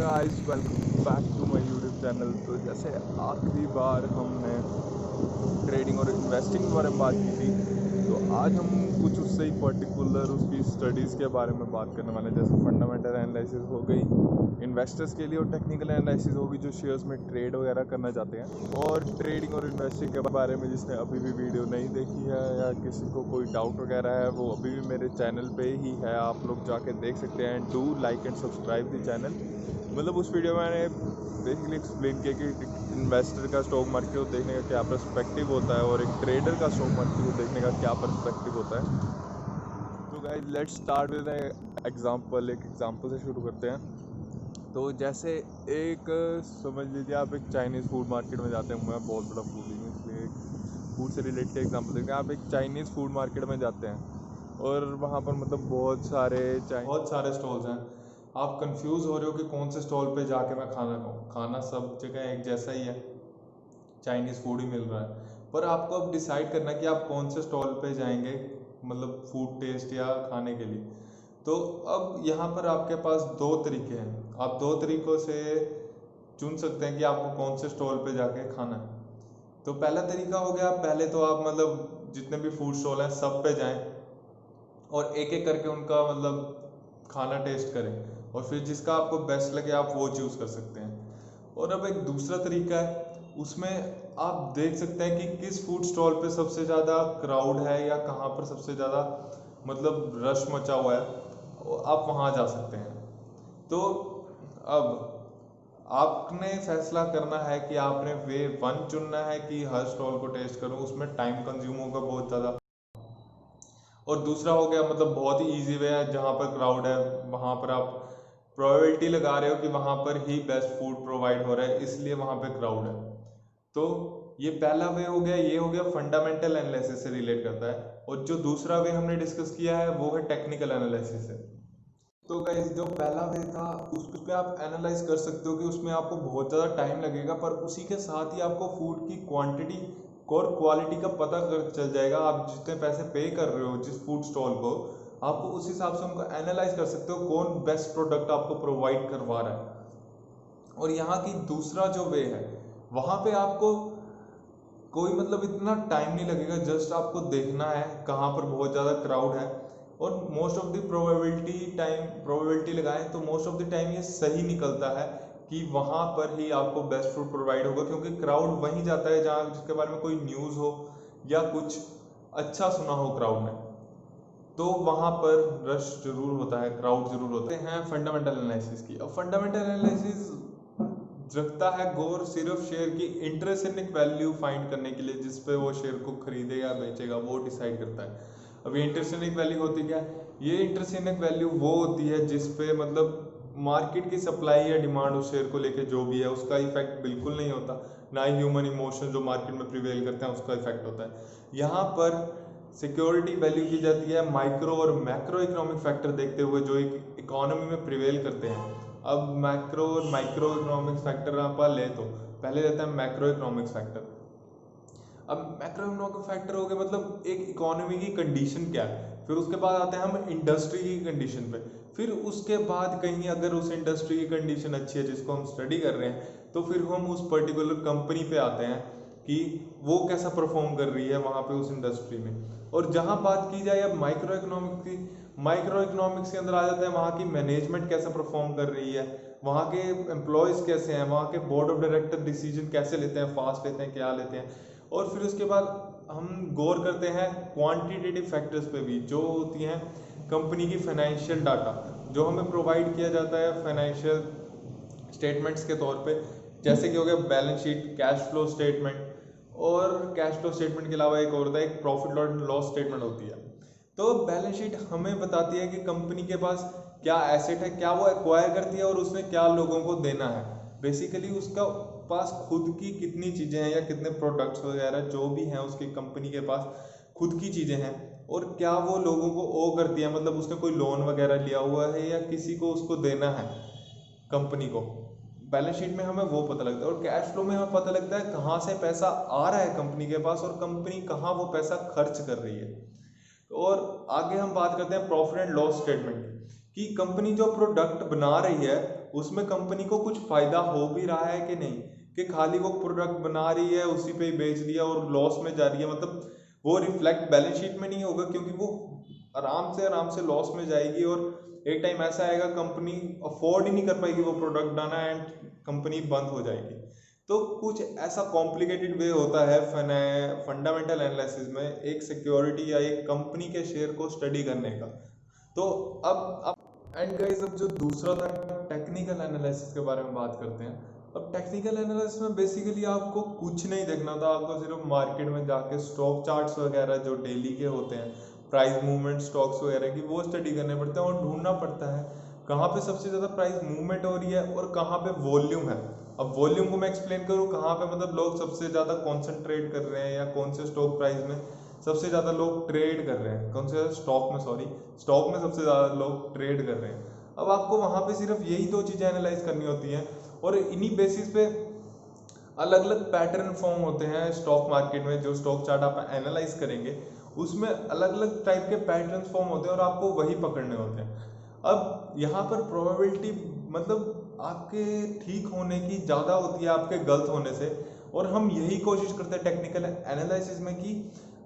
Guys, welcome back to my YouTube channel. तो जैसे आखिरी बार हमने ट्रेडिंग और इन्वेस्टिंग के बारे में बात की थी, तो आज हम कुछ उससे ही पर्टिकुलर उसकी स्टडीज़ के बारे में बात करने वाले हैं। जैसे फंडामेंटल एनालिसिस हो गई इन्वेस्टर्स के लिए, और टेक्निकल एनालिसिस होगी जो शेयर्स में ट्रेड वगैरह करना चाहते हैं। और ट्रेडिंग और इन्वेस्टिंग के बारे में जिसने अभी भी वीडियो नहीं देखी है या किसी को कोई डाउट वगैरह है, वो अभी भी मेरे चैनल पे ही है, आप लोग जाके देख सकते हैं। Do like and subscribe the channel. मतलब उस वीडियो में मैंने बेसिकली एक्सप्लेन किया कि इन्वेस्टर का स्टॉक मार्केट को देखने का क्या पर्सपेक्टिव होता है और एक ट्रेडर का स्टॉक मार्केट को देखने का क्या पर्सपेक्टिव होता है। तो guys, let's start with example. एक एग्जांपल से शुरू करते हैं। तो जैसे एक समझ लीजिए आप एक चाइनीज़ फूड मार्केट में जाते हैं। मैं बहुत बड़ा फूडी हूँ, इसलिए फूड से रिलेटेड एग्जांपल देते हैं। आप एक चाइनीज़ फूड मार्केट में जाते हैं और वहाँ पर मतलब बहुत सारे स्टॉल्स हैं। आप कंफ्यूज हो रहे हो कि कौन से स्टॉल पे जाके मैं खाना खाऊँ। खाना सब जगह एक जैसा ही है, चाइनीज़ फूड ही मिल रहा है, पर आपको अब डिसाइड करना है कि आप कौन से स्टॉल पे जाएंगे, मतलब फूड टेस्ट या खाने के लिए। तो अब यहाँ पर आपके पास दो तरीके हैं। आप दो तरीक़ों से चुन सकते हैं कि आपको कौन से स्टॉल पे जाके खाना है। तो पहला तरीका हो गया, पहले तो आप मतलब जितने भी फूड स्टॉल हैं सब पे जाएं और एक एक करके उनका मतलब खाना टेस्ट करें, और फिर जिसका आपको बेस्ट लगे आप वो चूज़ कर सकते हैं। और अब एक दूसरा तरीका है, उसमें आप देख सकते हैं कि किस फूड स्टॉल पे सबसे ज़्यादा क्राउड है या कहाँ पर सबसे ज़्यादा मतलब रश मचा हुआ है, आप वहाँ जा सकते हैं। तो अब आपने फैसला करना है कि आपने वे वन चुनना है कि हर स्टॉल को टेस्ट करूं, उसमें टाइम कंज्यूम होगा बहुत ज़्यादा। और दूसरा हो गया मतलब बहुत ही इजी वे है, जहाँ पर क्राउड है वहाँ पर आप प्रोबेबिलिटी लगा रहे हो कि वहाँ पर ही बेस्ट फूड प्रोवाइड हो रहा है, इसलिए वहाँ पे क्राउड है। तो ये पहला वे हो गया, ये हो गया फंडामेंटल एनालिसिस से रिलेट करता है। और जो दूसरा वे हमने डिस्कस किया है वो है टेक्निकल एनालिसिस है। तो गाइस, जो पहला वे था उस पे आप एनालाइज कर सकते हो कि उसमें आपको बहुत ज़्यादा टाइम लगेगा, पर उसी के साथ ही आपको फूड की क्वांटिटी और क्वालिटी का पता चल जाएगा। आप जितने पैसे पे कर रहे हो जिस फूड स्टॉल को, आपको उस हिसाब से उनको एनालाइज कर सकते हो कौन बेस्ट प्रोडक्ट आपको प्रोवाइड करवा रहा है। और यहाँ की दूसरा जो वे है, वहाँ पे आपको कोई मतलब इतना टाइम नहीं लगेगा, जस्ट आपको देखना है कहाँ पर बहुत ज़्यादा क्राउड है। और मोस्ट ऑफ द प्रोबेबिलिटी लगाएं तो मोस्ट ऑफ द टाइम ये सही निकलता है कि वहाँ पर ही आपको बेस्ट फूड प्रोवाइड होगा, क्योंकि क्राउड वहीं जाता है जहाँ जिसके बारे में कोई न्यूज़ हो या कुछ अच्छा सुना हो क्राउड ने। तो वहाँ पर रश जरूर होता है, क्राउड जरूर होते हैं। फंडामेंटल एनालिसिस की, अब फंडामेंटल एनालिसिस रखता है गौर सिर्फ शेयर की इंट्रिंसिक वैल्यू फाइंड करने के लिए, जिस पे वो शेयर को खरीदेगा या बेचेगा वो डिसाइड करता है। अब ये इंट्रिंसिक वैल्यू होती क्या है? ये इंट्रिंसिक वैल्यू वो होती है जिस पे मतलब मार्केट की सप्लाई या डिमांड उस शेयर को लेके जो भी है उसका इफेक्ट बिल्कुल नहीं होता, ना ही ह्यूमन इमोशन जो मार्केट में प्रिवेल करते हैं उसका इफेक्ट होता है। यहाँ पर सिक्योरिटी वैल्यू की जाती है माइक्रो और मैक्रो इकोनॉमिक फैक्टर देखते हुए जो एक इकोनॉमी में प्रिवेल करते हैं। अब मैक्रो और माइक्रो इकोनॉमिक्स फैक्टर आप ले तो पहले रहता है मैक्रो इकोनॉमिक्स फैक्टर। अब मैक्रो इकोनॉमिक फैक्टर हो गया मतलब एक इकोनॉमी की कंडीशन क्या है, फिर उसके बाद आते हैं हम इंडस्ट्री की कंडीशन पे, फिर उसके बाद कहीं अगर उस इंडस्ट्री की कंडीशन अच्छी है जिसको हम स्टडी कर रहे हैं, तो फिर हम उस पर्टिकुलर कंपनी पे आते हैं कि वो कैसा परफॉर्म कर रही है वहाँ पे उस इंडस्ट्री में। और जहाँ बात की जाए अब माइक्रो इकोनॉमिक्स की, माइक्रो इकोनॉमिक्स के अंदर आ जाता है वहाँ की मैनेजमेंट कैसा परफॉर्म कर रही है, वहाँ के एम्प्लॉयज़ कैसे हैं, वहाँ के बोर्ड ऑफ डायरेक्टर डिसीजन कैसे लेते हैं, फास्ट लेते हैं क्या लेते हैं। और फिर उसके बाद हम गौर करते हैं क्वांटिटेटिव फैक्टर्स पे भी, जो होती हैं कंपनी की फाइनेंशियल डाटा जो हमें प्रोवाइड किया जाता है फाइनेंशियल स्टेटमेंट्स के तौर पे। जैसे कि हो गया balance sheet, cash flow statement, और कैश फ्लो स्टेटमेंट के अलावा एक और होता है एक प्रॉफिट और लॉस स्टेटमेंट होती है। तो बैलेंस शीट हमें बताती है कि कंपनी के पास क्या एसेट है, क्या वो एक्वायर करती है और उसने क्या लोगों को देना है। बेसिकली उसका पास खुद की कितनी चीज़ें हैं या कितने प्रोडक्ट्स वगैरह जो भी हैं उसकी कंपनी के पास खुद की चीज़ें हैं, और क्या वो लोगों को ओ करती है, मतलब उसने कोई लोन वगैरह लिया हुआ है या किसी को उसको देना है कंपनी को। बैलेंस शीट में हमें वो पता लगता है, और कैश फ्लो में हमें पता लगता है कहाँ से पैसा आ रहा है कंपनी के पास और कंपनी कहाँ वो पैसा खर्च कर रही है। और आगे हम बात करते हैं प्रॉफिट एंड लॉस स्टेटमेंट की, कि कंपनी जो प्रोडक्ट बना रही है उसमें कंपनी को कुछ फायदा हो भी रहा है कि नहीं, कि खाली वो प्रोडक्ट बना रही है उसी पे ही बेच दिया और लॉस में जा रही है। मतलब वो रिफ्लेक्ट बैलेंस शीट में नहीं होगा, क्योंकि वो आराम से लॉस में जाएगी और एक टाइम ऐसा आएगा कंपनी अफोर्ड ही नहीं कर पाएगी वो प्रोडक्ट डालना एंड कंपनी बंद हो जाएगी। तो कुछ ऐसा कॉम्प्लिकेटेड वे होता है फंडामेंटल एनालिसिस में एक सिक्योरिटी या एक कंपनी के शेयर को स्टडी करने का। तो अब एंड गाइस, अब जो दूसरा था टेक्निकल एनालिसिस के बारे में बात करते हैं। अब टेक्निकल एनालिसिस में बेसिकली आपको कुछ नहीं देखना था, आपको सिर्फ मार्केट में जाके स्टॉक चार्ट्स वगैरह जो डेली के होते हैं, प्राइस मूवमेंट स्टॉक्स वगैरह की, वो स्टडी करने पड़ते हैं और ढूंढना पड़ता है कहाँ पे सबसे ज़्यादा प्राइस मूवमेंट हो रही है और कहाँ पे वॉल्यूम है। अब वॉल्यूम को मैं एक्सप्लेन करूँ, कहाँ पे मतलब लोग सबसे ज़्यादा कॉन्सेंट्रेट कर रहे हैं या कौन से स्टॉक प्राइस में सबसे ज़्यादा लोग ट्रेड कर रहे हैं, कौन से स्टॉक में सबसे ज़्यादा लोग ट्रेड कर रहे हैं। अब आपको वहाँ पे सिर्फ यही दो चीज़ें एनालाइज करनी होती हैं और इन्हीं बेसिस पे अलग अलग पैटर्न फॉर्म होते हैं स्टॉक मार्केट में। जो स्टॉक चार्ट आप एनालाइज करेंगे उसमें अलग अलग टाइप के पैटर्न फॉर्म होते हैं और आपको वही पकड़ने होते हैं। अब यहाँ पर प्रोबेबिलिटी मतलब आपके ठीक होने की ज़्यादा होती है आपके गलत होने से, और हम यही कोशिश करते हैं टेक्निकल एनालिसिस में कि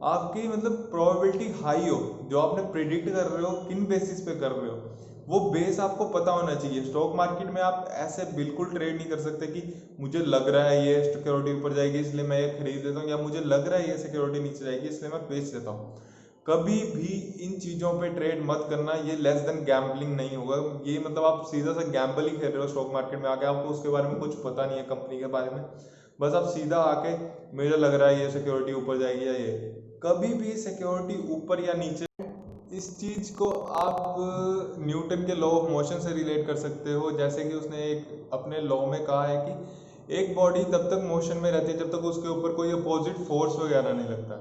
आपकी मतलब प्रोबेबिलिटी हाई हो। जो आपने प्रिडिक्ट कर रहे हो किन बेसिस पे कर रहे हो वो बेस आपको पता होना चाहिए। स्टॉक मार्केट में आप ऐसे बिल्कुल ट्रेड नहीं कर सकते कि मुझे लग रहा है ये सिक्योरिटी ऊपर जाएगी इसलिए मैं ये खरीद लेता हूँ, या मुझे लग रहा है ये सिक्योरिटी नीचे जाएगी इसलिए मैं बेच देता हूँ। कभी भी इन चीज़ों पे ट्रेड मत करना, ये लेस देन गैम्बलिंग नहीं होगा। ये मतलब आप सीधा सा गैम्बल ही खेल रहे हो स्टॉक मार्केट में आके, आपको उसके बारे में कुछ पता नहीं है कंपनी के बारे में, बस आप सीधा आके मुझे लग रहा है ये सिक्योरिटी ऊपर जाएगी या ये। कभी भी सिक्योरिटी ऊपर या नीचे, इस चीज़ को आप न्यूटन के लॉ ऑफ मोशन से रिलेट कर सकते हो। जैसे कि उसने एक अपने लॉ में कहा है कि एक बॉडी तब तक मोशन में रहती है जब तक उसके ऊपर कोई अपोजिट फोर्स वगैरह नहीं लगता।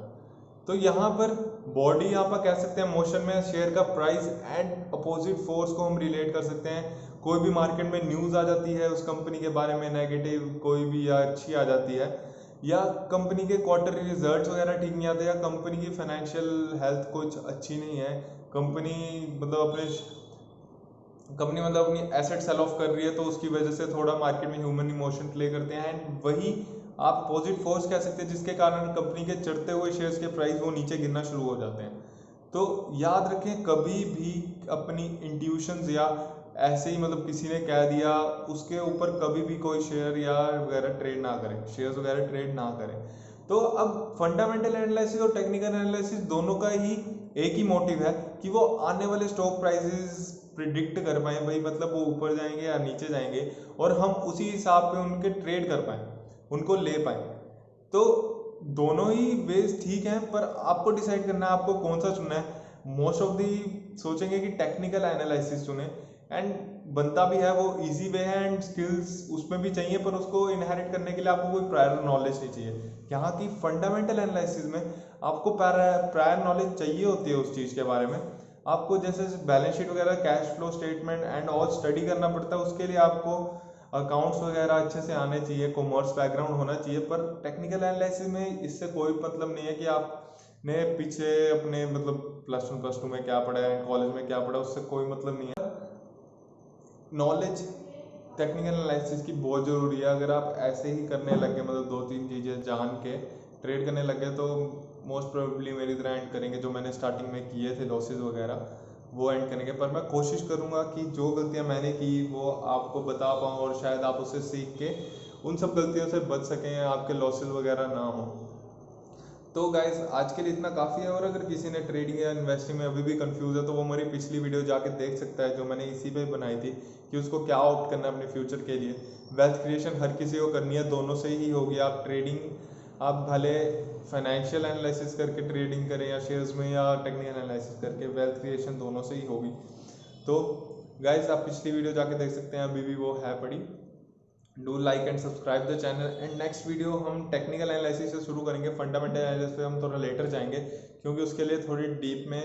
तो यहाँ पर बॉडी आप कह सकते हैं मोशन में, शेयर का प्राइस एंड अपोजिट फोर्स को हम रिलेट कर सकते हैं। कोई भी मार्केट में न्यूज़ आ जाती है उस कंपनी के बारे में नेगेटिव कोई भी या अच्छी आ जाती है, या कंपनी के क्वार्टरली रिजल्ट्स वगैरह ठीक नहीं आते, या कंपनी की फाइनेंशियल हेल्थ कुछ अच्छी नहीं है, कंपनी मतलब अपनी एसेट सेल ऑफ कर रही है, तो उसकी वजह से थोड़ा मार्केट में ह्यूमन इमोशन प्ले करते हैं एंड वही आप अपोजिट फोर्स कह सकते हैं जिसके कारण कंपनी के चढ़ते हुए शेयर्स के प्राइस वो नीचे गिरना शुरू हो जाते हैं। तो याद रखें, कभी भी अपनी इंट्यूशंस या ऐसे ही मतलब किसी ने कह दिया उसके ऊपर कभी भी कोई शेयर या वगैरह ट्रेड ना करें, शेयर्स वगैरह ट्रेड ना करें। तो अब फंडामेंटल एनालिसिस और टेक्निकल एनालिसिस दोनों का ही एक ही मोटिव है कि वो आने वाले स्टॉक प्राइसेस प्रिडिक्ट कर पाए भाई, मतलब वो ऊपर जाएंगे या नीचे जाएंगे और हम उसी हिसाब पे उनके ट्रेड कर पाए, उनको ले पाए। तो दोनों ही वेज ठीक हैं, पर आपको डिसाइड करना है आपको कौन सा चुनना है। मोस्ट ऑफ दी सोचेंगे कि टेक्निकल एनालिसिस चुने, एंड बनता भी है, वो इजी वे है एंड स्किल्स उसमें भी चाहिए, पर उसको इनहेरिट करने के लिए आपको कोई प्रायर नॉलेज नहीं चाहिए। यहाँ की फंडामेंटल एनालिसिस में आपको प्रायर नॉलेज चाहिए होती है उस चीज़ के बारे में। आपको जैसे बैलेंस शीट वगैरह, cash flow statement and all study करना पड़ता है, उसके लिए आपको अकाउंट्स वगैरह अच्छे से आने चाहिए, कॉमर्स बैकग्राउंड होना चाहिए। पर टेक्निकल एनालिसिस में इससे कोई मतलब नहीं है कि आपने पीछे अपने मतलब प्लस टू में क्या पढ़ा है, कॉलेज में क्या पढ़ा, उससे कोई मतलब नहीं है। नॉलेज टेक्निकल एनालिसिस की बहुत ज़रूरी है। अगर आप ऐसे ही करने लगे मतलब दो तीन चीज़ें जान के ट्रेड करने लगे तो मोस्ट प्रोबेबली मेरी तरह एंड करेंगे, जो मैंने स्टार्टिंग में किए थे लॉसेस वगैरह वो एंड करेंगे। पर मैं कोशिश करूँगा कि जो गलतियाँ मैंने की वो आपको बता पाऊँ और शायद आप उससे सीख के उन सब गलतियों से बच सकें, आपके लॉसेस वगैरह ना हो। तो गाइस आज के लिए इतना काफ़ी है, और अगर किसी ने ट्रेडिंग या इन्वेस्टिंग में अभी भी कंफ्यूज है तो वो हमारी पिछली वीडियो जाके देख सकता है, जो मैंने इसी पे बनाई थी कि उसको क्या ऑप्ट करना है अपने फ्यूचर के लिए। वेल्थ क्रिएशन हर किसी को करनी है, दोनों से ही होगी। आप ट्रेडिंग आप भले फाइनेंशियल एनालिसिस करके ट्रेडिंग करें या शेयर्स में, या टेक्निकल एनालिसिस करके, वेल्थ क्रिएशन दोनों से ही होगी। तो गाइस आप पिछली वीडियो जाके देख सकते हैं, अभी भी वो है पड़ी। Do like and subscribe the channel. And next video हम टेक्निकल एनालिसिस से शुरू करेंगे, फंडामेंटल एनालिसिस पे हम थोड़ा लेटर जाएंगे क्योंकि उसके लिए थोड़ी डीप में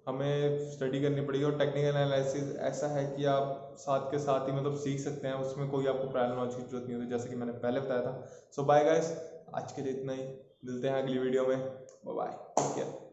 हमें स्टडी करनी पड़ेगी। और टेक्निकल एनालिसिस ऐसा है कि आप साथ के साथ ही मतलब सीख सकते हैं, उसमें कोई आपको प्रायर नॉलेज की जरूरत नहीं होती, जैसे कि मैंने पहले बताया था। सो बाय गाइस, आज के लिए इतना ही, मिलते हैं अगली वीडियो में। Bye bye, take care.